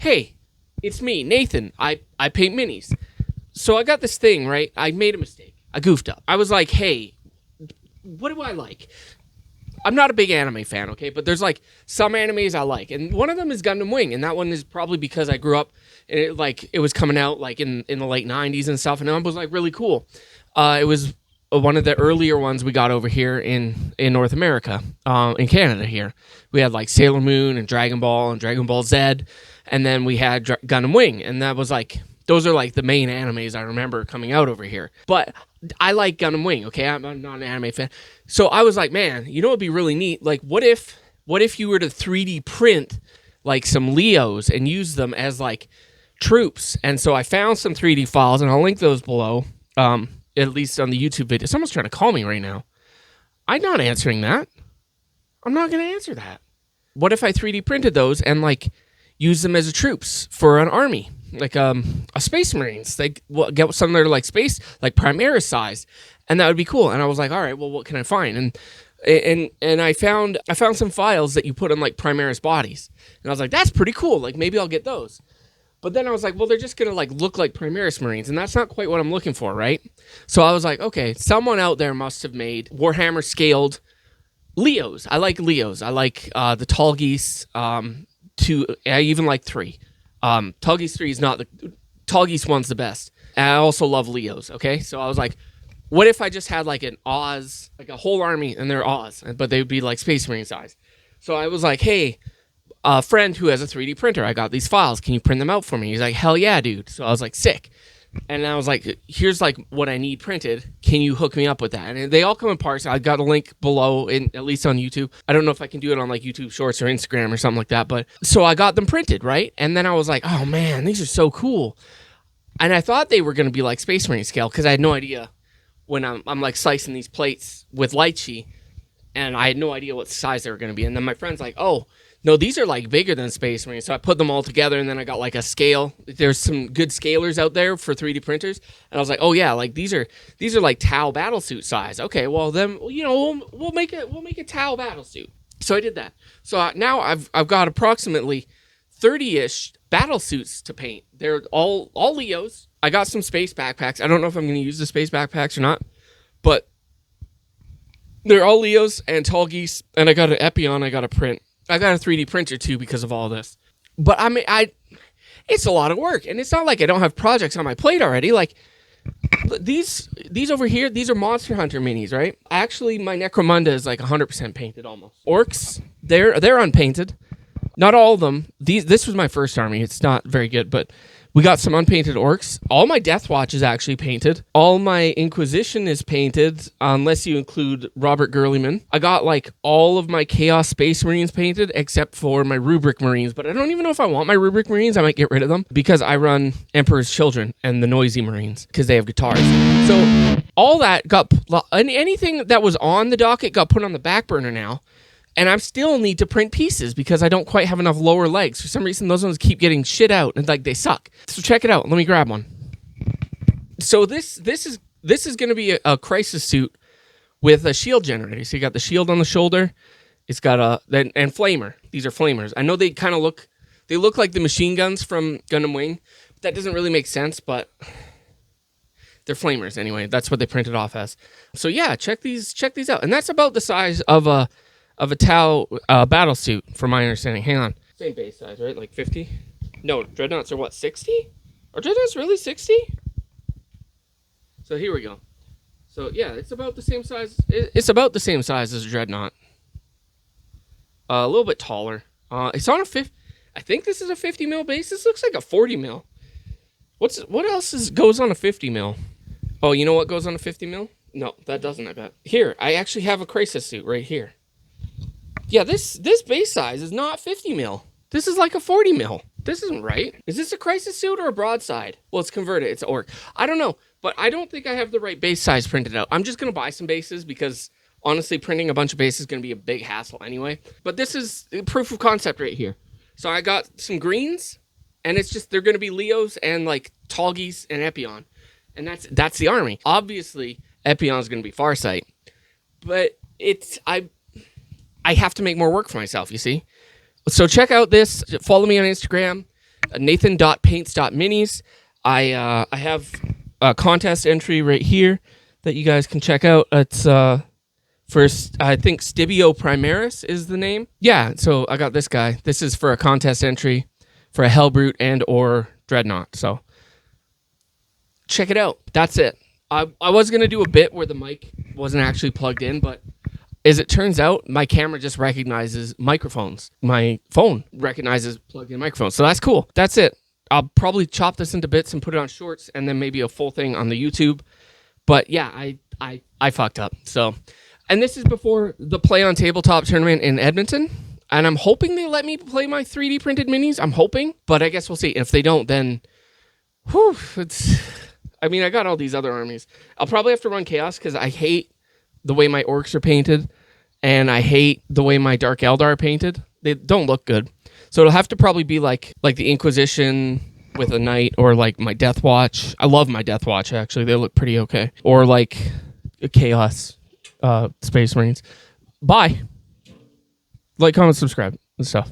hey, it's me, Nathan. I paint minis. So I got this thing, right? I made a mistake. I goofed up. I was like, hey, what do I like? I'm not a big anime fan, okay? But there's like some animes I like. And one of them is Gundam Wing. And that one is probably because I grew up and it was coming out like in the late 90s and stuff. And it was like really cool. It was one of the earlier ones we got over here in North America, in Canada here. We had like Sailor Moon and Dragon Ball Z. And then we had Gundam Wing. And that was like, those are like the main animes I remember coming out over here. But I like Gundam Wing, okay? I'm not an anime fan. So I was like, man, you know what would be really neat? Like, what if you were to 3D print like some Leos and use them as like troops? And so I found some 3D files, and I'll link those below, at least on the YouTube video. Someone's trying to call me right now. I'm not answering that. I'm not going to answer that. What if I 3D printed those and like use them as troops for an army? Like a Space Marines. They get some that are like space, like Primaris size, and that would be cool. And I was like, all right, well, what can I find? And I found some files that you put on like Primaris bodies, and I was like, that's pretty cool. Like maybe I'll get those. But then I was like, well, they're just gonna like look like Primaris Marines, and that's not quite what I'm looking for, right? So I was like, okay, someone out there must have made Warhammer scaled Leos. I like Leos. I like the Tall Geese. I even like 3. Tall Geese 3 is not the... Tall Geese 1's the best. And I also love Leos, okay? So I was like, what if I just had like an Oz, like a whole army, and they're Oz, but they would be like Space Marine size. So I was like, hey, a friend who has a 3D printer, I got these files. Can you print them out for me? He's like, hell yeah, dude. So I was like, sick. And I was like, here's like what I need printed. Can you hook me up with that? And they all come in parts. I got a link below, at least on YouTube. I don't know if I can do it on like YouTube Shorts or Instagram or something like that. But so I got them printed, right? And then I was like, oh man, these are so cool. And I thought they were going to be like Space Marine scale because I had no idea when I'm like slicing these plates with Lychee. And I had no idea what size they were going to be. And then my friend's like, oh, no, these are like bigger than Space Marine. So I put them all together, and then I got like a scale. There's some good scalers out there for 3D printers. And I was like, oh yeah, like these are like Tau battlesuit size. Okay, well then, you know, we'll make a Tau battlesuit. So I did that. So now I've got approximately 30-ish battlesuits to paint. They're all Leos. I got some space backpacks. I don't know if I'm going to use the space backpacks or not, but they're all Leos and Tall Geese. And I got an Epion I got to print. I got a 3D printer too because of all this. But I mean, it's a lot of work, and it's not like I don't have projects on my plate already. Like these over here, these are Monster Hunter minis, right? Actually, my Necromunda is like 100% painted almost. Orcs, they're unpainted. Not all of them. This was my first army. It's not very good, but we got some unpainted orcs. All my Death Watch is actually painted. All my Inquisition is painted, unless you include Robert Gurleyman. I got like all of my Chaos Space Marines painted, except for my Rubric Marines. But I don't even know if I want my Rubric Marines. I might get rid of them because I run Emperor's Children and the Noisy Marines because they have guitars. So all that got... Anything that was on the docket got put on the back burner now. And I still need to print pieces because I don't quite have enough lower legs. For some reason, those ones keep getting shit out and like they suck. So check it out. Let me grab one. So this is going to be a crisis suit with a shield generator. So you got the shield on the shoulder. It's got and flamer. These are flamers. I know they kind of look like the machine guns from Gundam Wing. That doesn't really make sense, but they're flamers anyway. That's what they printed off as. So yeah, check these out. And that's about the size of a Tau battle suit, from my understanding. Hang on. Same base size, right? Like 50? No, Dreadnoughts are what, 60? Are Dreadnoughts really 60? So here we go. So yeah, it's about the same size. It's about the same size as a Dreadnought. A little bit taller. It's on a 50. I think this is a 50 mil base. This looks like a 40 mil. What else goes on a 50 mil? Oh, you know what goes on a 50 mil? No, that doesn't, I bet. Here, I actually have a crisis suit right here. Yeah, this base size is not 50 mil. This is like a 40 mil. This isn't right. Is this a crisis suit or a broadside? Well, it's converted. It's orc. I don't know, but I don't think I have the right base size printed out. I'm just going to buy some bases because, honestly, printing a bunch of bases is going to be a big hassle anyway. But this is proof of concept right here. So I got some greens, and it's just they're going to be Leos and, like, Tall Geese and Epion. And that's the army. Obviously, Epion's going to be Farsight. But I have to make more work for myself, you see? So check out this. Follow me on Instagram. Nathan.paints.minis. I have a contest entry right here that you guys can check out. It's first, I think Stibio Primaris is the name. Yeah, so I got this guy. This is for a contest entry for a Hellbrute and or Dreadnought. So check it out. That's it. I was going to do a bit where the mic wasn't actually plugged in, but as it turns out, my camera just recognizes microphones. My phone recognizes plugged-in microphones. So that's cool. That's it. I'll probably chop this into bits and put it on shorts and then maybe a full thing on the YouTube. But yeah, I fucked up. So, and this is before the Play on Tabletop tournament in Edmonton. And I'm hoping they let me play my 3D printed minis. I'm hoping, but I guess we'll see. If they don't, then whew, I got all these other armies. I'll probably have to run Chaos because I hate the way my orcs are painted, and I hate the way my Dark Eldar are painted. They don't look good. So it'll have to probably be like the Inquisition with a knight, or like my Death Watch. I love my Death Watch, actually. They look pretty okay. Or like a Chaos Space Marines. Bye. Like, comment, subscribe, and stuff.